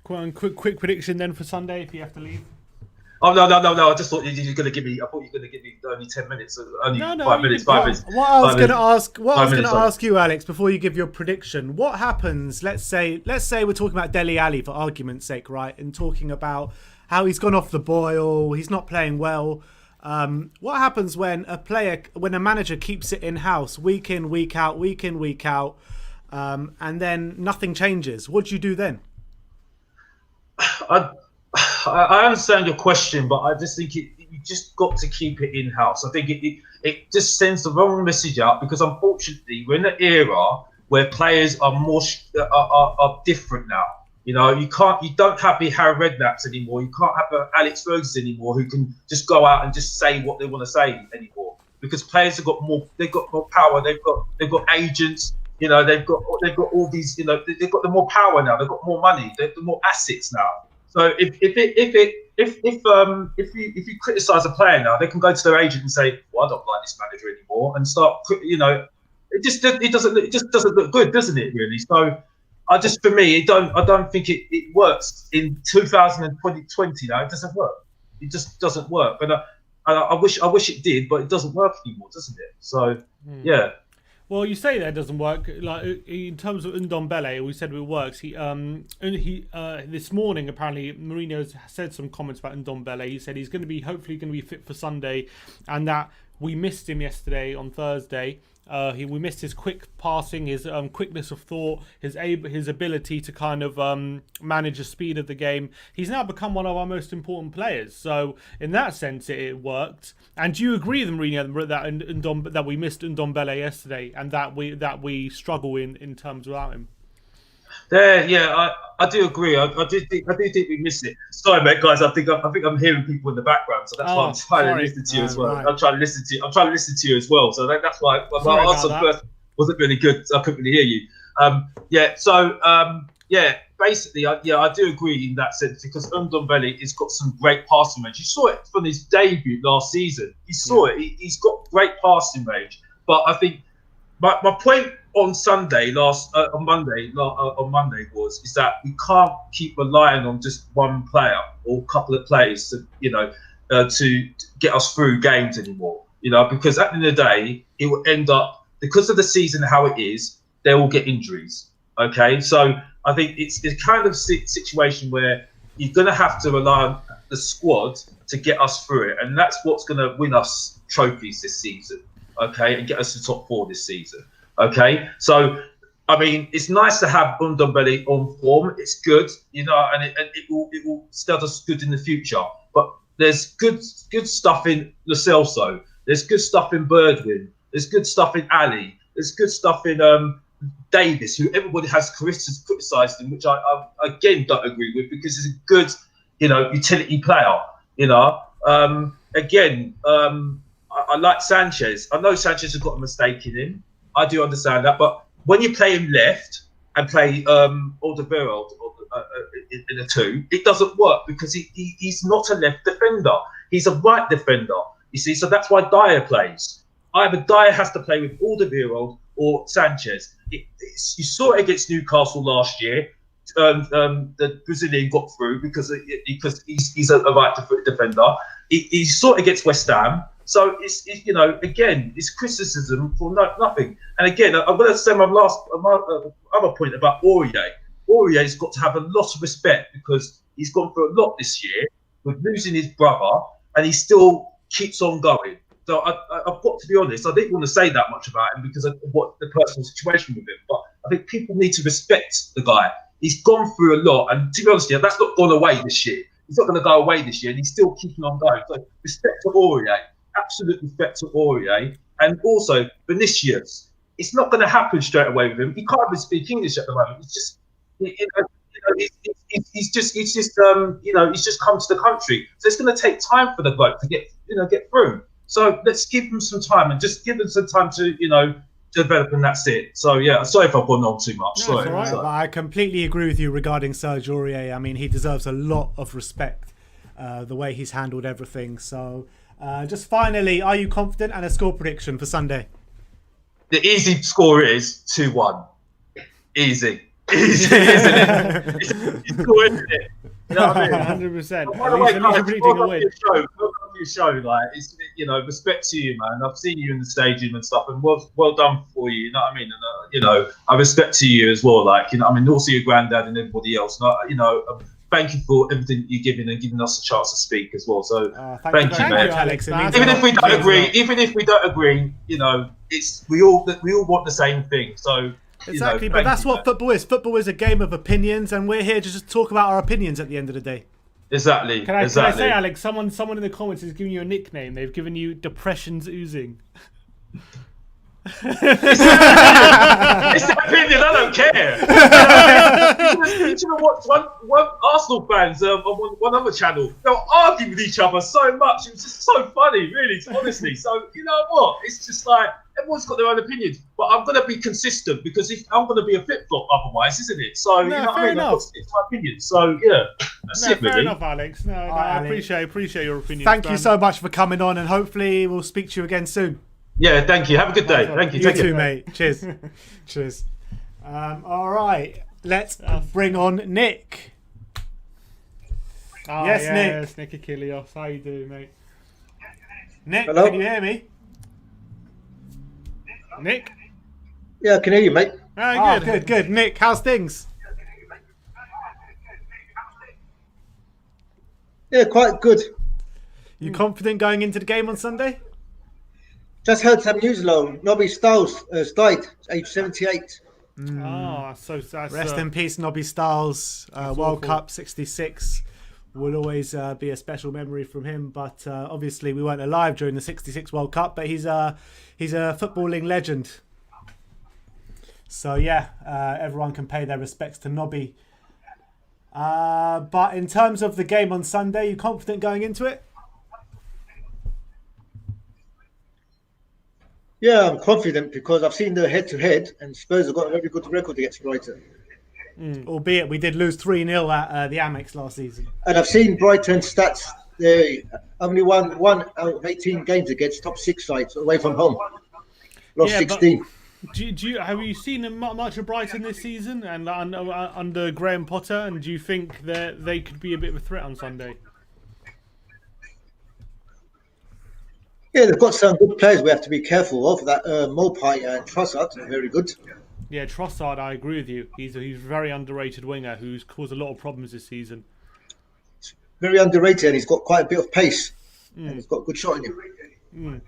Quick prediction then for Sunday if you have to leave. Oh no! I just thought you were going to give me. I thought you were going to give me only 10 minutes. Only 5 minutes. 5 minutes. What I was going to ask you, Alex, before you give your prediction, what happens? Let's say we're talking about Dele Alli for argument's sake, right? And talking about how he's gone off the boil, he's not playing well. What happens when a manager keeps it in house week in, week out, and then nothing changes? What do you do then? I understand your question, but I just think you just got to keep it in house. I think it just sends the wrong message out, because unfortunately we're in an era where players are more are different now. You don't have the Harry Redknapps anymore. You can't have Alex Fergusons anymore, who can just go out and just say what they want to say anymore, because players have got more. They've got more power. They've got agents. They've got all these. They've got the more power now. They've got more money. They've got more assets now. So if you criticise a player now, they can go to their agent and say, "Well, I don't like this manager anymore," and start. It just doesn't look good, doesn't it? Really. So I don't think it works in 2020. Now it doesn't work. It just doesn't work. And I wish it did, but it doesn't work anymore, doesn't it? So yeah. Well, you say that doesn't work. Like in terms of Ndombele, we said it works. He this morning apparently Mourinho said some comments about Ndombele. He said he's hopefully going to be fit for Sunday, and that we missed him yesterday on Thursday. We missed his quick passing, his quickness of thought, his ability to kind of manage the speed of the game. He's now become one of our most important players. So in that sense, it worked. And do you agree with Mourinho that we missed Ndombele yesterday, and that we struggle in terms without him? Yeah, I do agree. I do think we missed it. Sorry, mate, guys. I think I'm hearing people in the background, so that's why I'm trying to listen to you as well. Right. I'm trying to listen to you as well. So that's why my answer first wasn't really good. I couldn't really hear you. Basically, I do agree in that sense, because Ndombele has got some great passing range. You saw it from his debut last season. You saw it. He's got great passing range. But I think my point on Monday is that we can't keep relying on just one player or a couple of players to get us through games anymore. Because at the end of the day, it will end up, because of the season how it is, they will get injuries. Okay, so I think it's the kind of situation where you're going to have to rely on the squad to get us through it, and that's what's going to win us trophies this season. Okay, and get us to top 4 this season. Okay, so I mean, it's nice to have Ndombele on form. It's good, and it will stand us good in the future. But there's good stuff in Lo Celso. There's good stuff in Birdwin. There's good stuff in Ali. There's good stuff in Davis, who everybody has criticised him, which I again don't agree with, because he's a good, utility player. I like Sanchez. I know Sanchez has got a mistake in him. I do understand that, but when you play him left and play Alderweireld in a 2, it doesn't work, because he's not a left defender. He's a right defender. You see, so that's why Dyer plays. Either Dyer has to play with Alderweireld or Sanchez. You saw it against Newcastle last year. The Brazilian got through because he's a right defender. He saw it against West Ham. So it's criticism for nothing. And again, I'm going to say my other point about Aurier. Aurier's got to have a lot of respect, because he's gone through a lot this year with losing his brother, and he still keeps on going. So I've got to be honest, I didn't want to say that much about him because of what the personal situation with him. But I think people need to respect the guy. He's gone through a lot, and to be honest, that's not gone away this year. He's not going to go away this year, and he's still keeping on going. So respect to Aurier, absolute respect to Aurier, and also Vinicius. It's not going to happen straight away with him. He can't even speak English at the moment. It's just, he's just come to the country, so it's going to take time for the bloke to get through. So let's give him some time, and just give him some time to develop, and that's it. So yeah, sorry if I've gone on too much. No, sorry. It's all right. I completely agree with you regarding Serge Aurier. I mean, he deserves a lot of respect, the way he's handled everything. So Just finally, are you confident, and a score prediction for Sunday? The easy score is 2-1. Easy, isn't it? It's an easy score, isn't it? You know what I mean? 100%. By the way, At least guys, you're predicting a win. Welcome to your show. Like, it's, respect to you, man. I've seen you in the stadium and stuff, and well done for you. You know what I mean? And I respect to you as well. Like, also your granddad and everybody else. Thank you for everything you're giving and giving us a chance to speak as well. So thank you, mate. Alex. Even if we don't agree, it's we all want the same thing. So. Exactly, but that's what football is. Football is a game of opinions, and we're here to just talk about our opinions at the end of the day. Exactly. Can I say, Alex? Someone in the comments is giving you a nickname. They've given you Depression's Oozing. It's an opinion. I don't care. You know what? One Arsenal fans on one other channel, they were arguing with each other so much. It was just so funny, really, honestly. So you know what? It's just like everyone's got their own opinions, but I'm going to be consistent because if I'm going to be a flip flop otherwise, isn't it? So you know what I mean? It's my opinion. So yeah, that's it, really. Fair enough, Alex. No, I appreciate your opinion. Thank you so much for coming on, and hopefully we'll speak to you again soon. Yeah, thank you. Have a good day. Thank you. You too, mate. Cheers. Cheers. All right, let's bring on Nick. Nick. Yes, Nick Achilleos. How you doing, mate? Nick, Hello? can you hear me? Nick? Yeah, I can hear you, mate. Good. Nick, how's things? Yeah, quite good. You confident going into the game on Sunday? Just heard some news, though. Nobby Stiles has died, age 78. Rest in peace, Nobby Stiles. World awful. Cup 66 will always be a special memory from him. But obviously, we weren't alive during the 66 World Cup. But he's a footballing legend. So yeah, everyone can pay their respects to Nobby. But in terms of the game on Sunday, you confident going into it? Yeah, I'm confident because I've seen the head-to-head, and Spurs have got a very good record against Brighton. Albeit we did lose 3-0 at the Amex last season. And I've seen Brighton's stats. They only won 1 out of 18 games against top 6 sides away from home. Lost 16. Have you seen much of Brighton this season and under Graham Potter? And do you think that they could be a bit of a threat on Sunday? Yeah, they've got some good players we have to be careful of. That Mopai and Trossard are very good. Yeah, Trossard, I agree with you. He's a very underrated winger who's caused a lot of problems this season. Very underrated, and he's got quite a bit of pace. And he's got a good shot in him.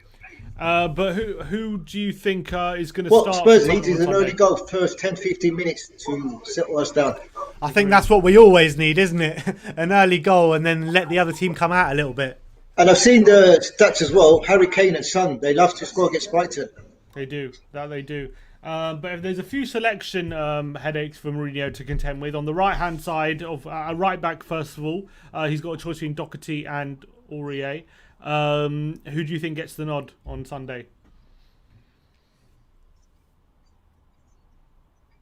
But who do you think is going to What start? Spurs need is an early goal, first 10-15 minutes to settle us down. I think that's what we always need, isn't it? An early goal and then let the other team come out a little bit. And I've seen the stats as well. Harry Kane and Son, they love to score against Brighton. They do. But if there's a few selection headaches for Mourinho to contend with, on the right-hand side of right back, first of all, he's got a choice between Doherty and Aurier. Who do you think gets the nod on Sunday?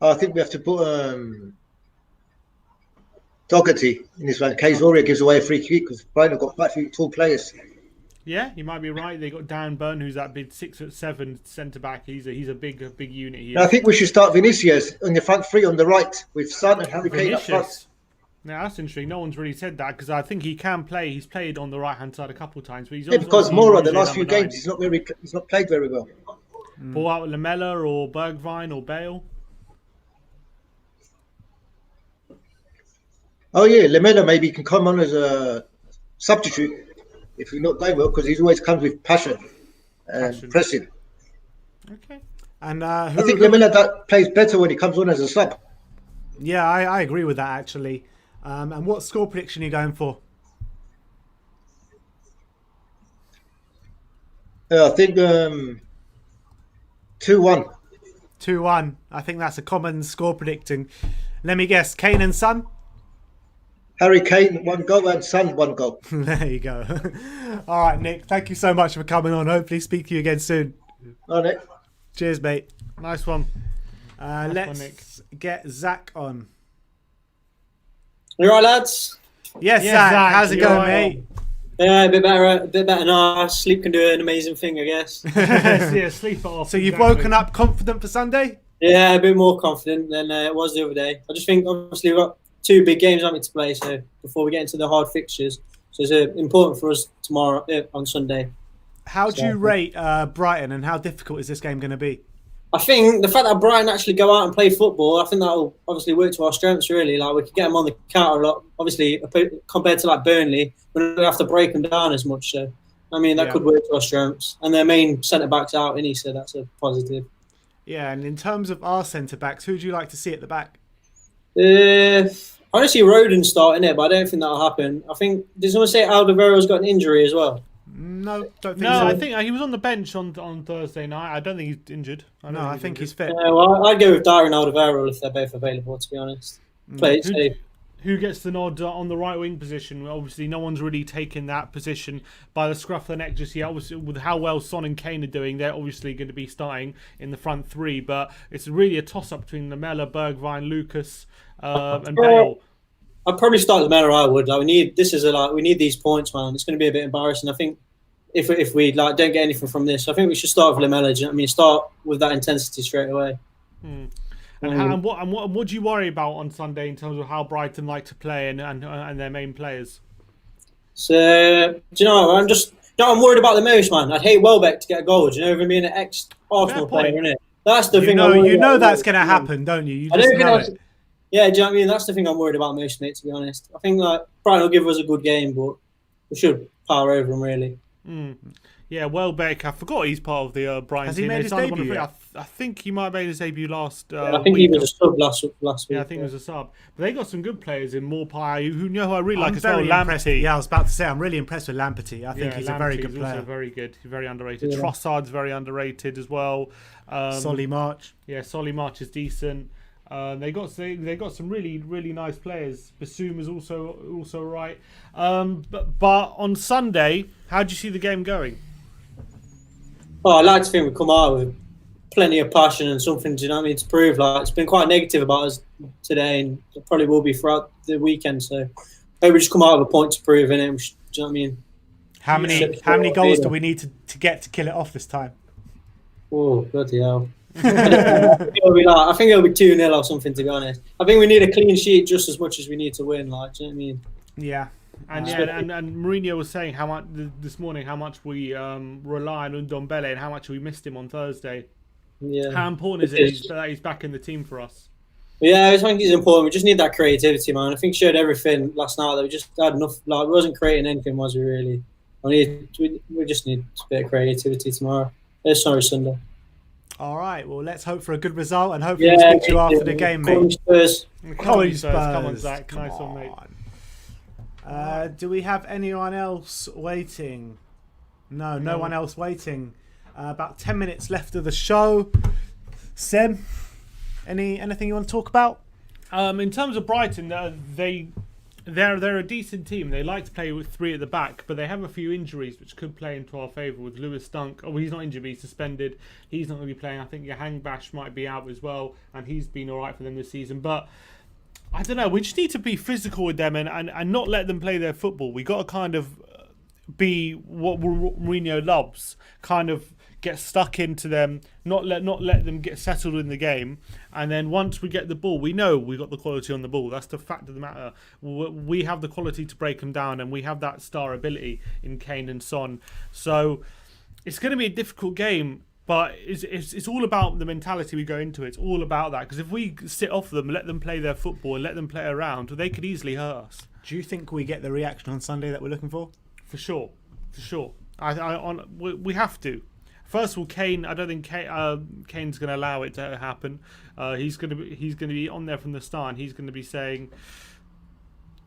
I think we have to put Doherty in this one. Case Aurier gives away a free kick because Brighton have got quite a few tall players. Yeah, you might be right. They got Dan Burn, who's that big 6'7" centre back. He's a big unit here. I think we should start Vinicius on the front three on the right with Son and Harry Kane up front. Now that's interesting. No one's really said that because I think he can play. He's played on the right hand side a couple of times, but he's because Mora the last few games he's not played very well. Pull out Lamella or Bergwijn or Bale. Oh yeah, Lamella maybe can come on as a substitute if we're not going well because he always comes with passion and pressing. Okay. And I think Lamella plays better when he comes on as a sub. Yeah, I agree with that actually. And what score prediction are you going for? I think 2-1. 2-1. I think that's a common score predicting. Let me guess. Kane and Son? Harry Kane, 1 goal, and Son, 1 goal. There you go. All right, Nick. Thank you so much for coming on. Hopefully speak to you again soon. All right. Cheers, mate. Nice one. Let's get Zach on. You all right, lads? Yes, Zach. How's it going, mate? Yeah, a bit better now. Sleep can do an amazing thing, I guess. Yeah, sleep it off. So you've woken up confident for Sunday? Yeah, a bit more confident than it was the other day. I just think, obviously, we've got 2 big games on me to play, so before we get into the hard fixtures. So it's important for us tomorrow, on Sunday. How do you rate Brighton, and how difficult is this game going to be? I think the fact that Brighton actually go out and play football, I think that will obviously work to our strengths, really. Like, we could get them on the counter a lot. Obviously, compared to like Burnley, we don't have to break them down as much. So, I mean, that could work to our strengths. And their main centre-back's out, and so that's a positive. Yeah, and in terms of our centre-backs, who would you like to see at the back? I want to see Rodon starting it, but I don't think that'll happen. I think, did someone say Alderweireld's got an injury as well? No, don't think so. No, I think he was on the bench on Thursday night. I don't think he's injured. I think he's fit. Yeah, well, I'd go with Dyer and Alderweireld if they're both available, to be honest. Play it safe. Who gets the nod on the right wing position? Obviously, no one's really taken that position by the scruff of the neck just yet. Obviously, with how well Son and Kane are doing, they're obviously going to be starting in the front 3. But it's really a toss-up between Lamela, Bergwijn, Lucas, and Bale. I'd probably start Lamela. I would. Like, we need these points, man. It's going to be a bit embarrassing. I think if we don't get anything from this, I think we should start with Lamela. Do you know what I mean? Start with that intensity straight away. And what do you worry about on Sunday in terms of how Brighton like to play and their main players? So, do you know what? I'm worried about the most, man. I'd hate Welbeck to get a goal. Do you know, even being an ex-Arsenal player, innit? That's the thing. You know that's going to happen, don't you? You just know it. Yeah, do you know what I mean? That's the thing I'm worried about most, mate, to be honest. I think like Brighton will give us a good game, but we should power over them, really. Yeah, Welbeck, I forgot he's part of the Brighton team. Has he made his debut yet? I think he might have made his debut last I think week. he was a sub last week. Yeah, I think he was a sub. But they got some good players in Morpie, who I really like as well. Lamptey. Yeah, I was about to say, I'm really impressed with Lamptey. I think he's a very good player. Also very good. He's very underrated. Yeah. Trossard's very underrated as well. Solly March. Yeah, Solly March is decent. They got some really nice players. Bassoum is also right. But on Sunday, how do you see the game going? Oh, I like to think we come out with plenty of passion and something, do you know what I mean, to prove. Like, it's been quite negative about us today, and it probably will be throughout the weekend. So maybe we just come out with a point to prove in it. Do you know what I mean? How many goals do we need to get to kill it off this time? Oh, bloody hell. I think it'll be 2-0 or something, to be honest. I think we need a clean sheet just as much as we need to win. Like, do you know what I mean? Yeah. And Mourinho was saying how much this morning, how much we rely on Ndombele and how much we missed him on Thursday. Yeah. How important is it that he's back in the team for us? Yeah, I think he's important. We just need that creativity, man. I think he showed everything last night that we just had enough. Like, we wasn't creating anything, was we really? We just need a bit of creativity tomorrow. Sunday. All right. Well, let's hope for a good result, and hopefully we'll speak to you after the game, mate. Come on, Zach. Nice one, mate. Do we have anyone else waiting? No one else waiting. About 10 minutes left of the show. Seb, anything you want to talk about? In terms of Brighton, they're a decent team. They like to play with 3 at the back, but they have a few injuries which could play into our favour. With Lewis Dunk, he's not injured, he's suspended. He's not going to be playing. I think Yohang Bash might be out as well, and he's been all right for them this season. But I don't know. We just need to be physical with them and not let them play their football. We got to kind of be what Mourinho loves, kind of get stuck into them, not let them get settled in the game, and then once we get the ball, we know we got the quality on the ball. That's the fact of the matter. We have the quality to break them down, and we have that star ability in Kane and Son. So it's going to be a difficult game, but it's all about the mentality we go into it. It's all about that, because if we sit off them, let them play their football, and let them play around, they could easily hurt us. Do you think we get the reaction on Sunday that we're looking for? For sure. We have to. First of all, Kane. I don't think Kane's going to allow it to happen. He's going to be on there from the start, and he's going to be saying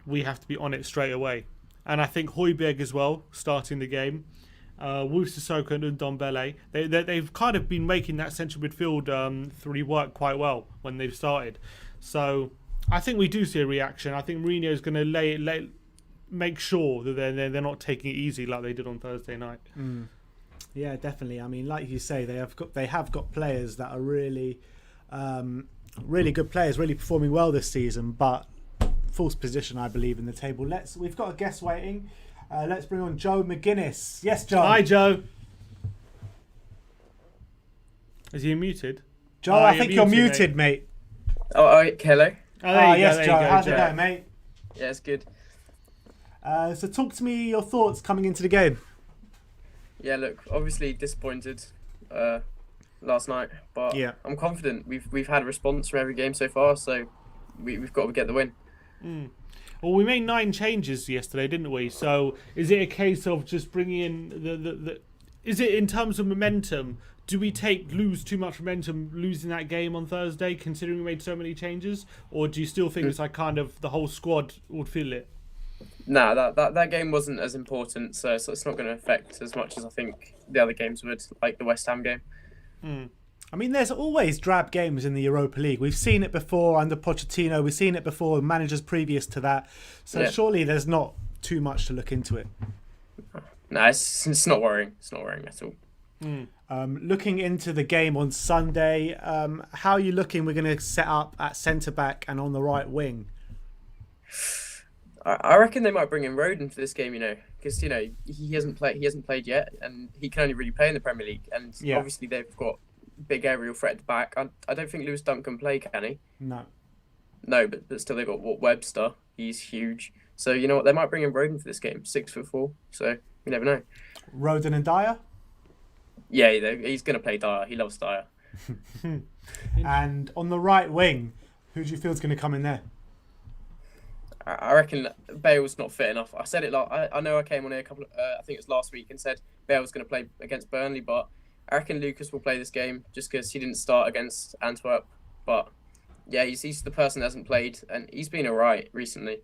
we have to be on it straight away. And I think Højbjerg as well, starting the game. Wolves Sissoko and Ndombele. They've kind of been making that central midfield 3 work quite well when they've started. So I think we do see a reaction. I think Mourinho's going to make sure that they're not taking it easy like they did on Thursday night. Yeah, definitely. I mean, like you say, they have got players that are really, really good players, really performing well this season, but false position, I believe, in the table. We've got a guest waiting. Let's bring on Joe McGuinness. Yes, Joe. Hi, Joe. Is he muted? Joe, I think you're muted, mate. Oh, hello. Yes, Joe. How's it going, mate? Yeah, it's good. So talk to me your thoughts coming into the game. Yeah, look, obviously disappointed last night, but yeah. I'm confident. We've had a response from every game so far, so we've got to get the win. Well, we made 9 changes yesterday, didn't we? So is it a case of just bringing in the is it in terms of momentum? Do we lose too much momentum losing that game on Thursday, considering we made so many changes, or do you still think it's like kind of the whole squad would feel it? Nah, that game wasn't as important, so it's not going to affect as much as I think the other games would, like the West Ham game. I mean, there's always drab games in the Europa League. We've seen it before under Pochettino. We've seen it before managers previous to that. So surely there's not too much to look into it. No, it's not worrying. It's not worrying at all. Looking into the game on Sunday, how are you looking? We're going to set up at centre-back and on the right wing. I reckon they might bring in Rodon for this game, because he hasn't played yet, and he can only really play in the Premier League. And obviously they've got big aerial threat at the back. I don't think Lewis Dunk can play, can he? No, but still they've got Webster. He's huge. So you know what? They might bring in Rodon for this game. 6'4". So you never know. Rodon and Dyer. Yeah, he's going to play Dyer. He loves Dyer. And on the right wing, who do you feel is going to come in there? I reckon Bale's not fit enough. I said it I know I came on here I think it was last week, and said Bale's going to play against Burnley, but I reckon Lucas will play this game just because he didn't start against Antwerp. But yeah, he's the person that hasn't played, and he's been alright recently.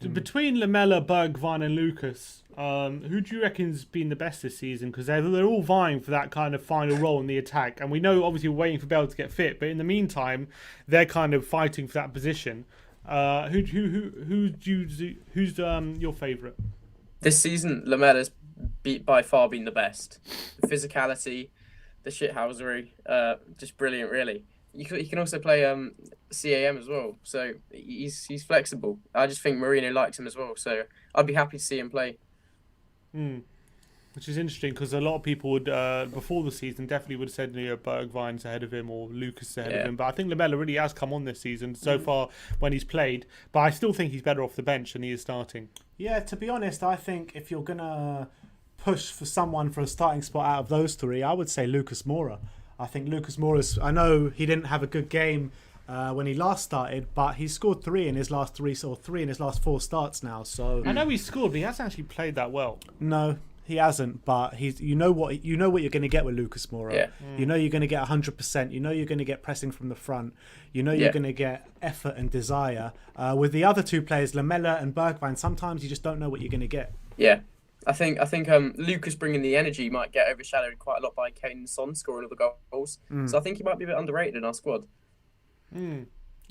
Between Lamela, Bergwijn and Lucas, who do you reckon's been the best this season? Because they're all vying for that kind of final role in the attack. And we know, obviously, we're waiting for Bale to get fit. But in the meantime, they're kind of fighting for that position. Who's your favourite? This season, Lamela's by far been the best. The physicality, the shithousery, just brilliant, really. He can also play CAM as well, so he's flexible. I just think Mourinho likes him as well, so I'd be happy to see him play. Which is interesting because a lot of people would, before the season, definitely would have said Bergwijn's ahead of him or Lucas ahead of him. But I think Lamela really has come on this season so far when he's played. But I still think he's better off the bench than he is starting. Yeah, to be honest, I think if you're going to push for someone for a starting spot out of those three, I would say Lucas Moura. I think Lucas Moura's, I know he didn't have a good game when he last started, but he's scored 3 in his last 3 in his last 4 starts now. So I know he scored, but he hasn't actually played that well. No, he hasn't. But you know what you're going to get with Lucas Moura. Yeah. You know you're going to get 100%. You know you're going to get pressing from the front. You know you're going to get effort and desire. With the other 2 players, Lamela and Bergwijn, sometimes you just don't know what you're going to get. Yeah. I think Lucas bringing the energy might get overshadowed quite a lot by Kane and Son scoring all the goals. So I think he might be a bit underrated in our squad.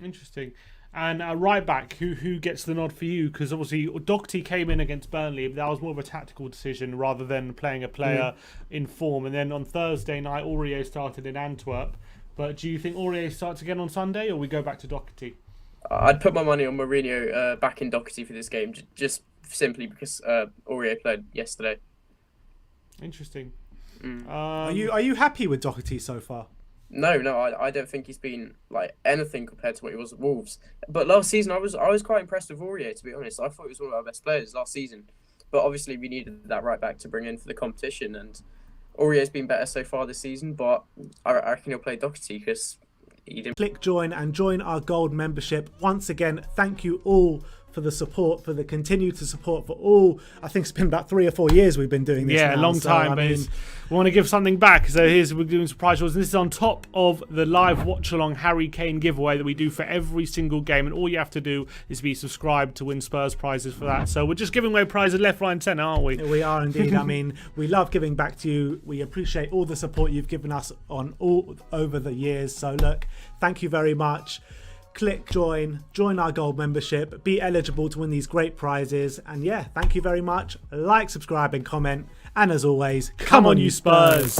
Interesting. And right back, who gets the nod for you? Because obviously Doherty came in against Burnley, but that was more of a tactical decision rather than playing a player in form. And then on Thursday night, Aurier started in Antwerp. But do you think Aurier starts again on Sunday, or we go back to Doherty? I'd put my money on Mourinho back in Doherty for this game, just simply because Aurier played yesterday. Interesting. Are you happy with Doherty so far? No, I don't think he's been like anything compared to what he was at Wolves. But last season, I was quite impressed with Aurier, to be honest. I thought he was one of our best players last season. But obviously, we needed that right back to bring in for the competition, and Aurier's been better so far this season. But I reckon he'll play Doherty because he didn't. Click join and join our gold membership. Once again, thank you all for the support, for the continued support for all. I think it's been about 3 or 4 years we've been doing this. Yeah, now, a long time. But we want to give something back. So we're doing surprise draws. This is on top of the live watch along Harry Kane giveaway that we do for every single game. And all you have to do is be subscribed to win Spurs prizes for that. So we're just giving away prizes left, right, and centre, aren't we? We are indeed. I mean, we love giving back to you. We appreciate all the support you've given us on all over the years. So look, thank you very much. Click join our gold membership, be eligible to win these great prizes, and yeah, thank you very much. Like, subscribe and comment, and as always, come on you Spurs.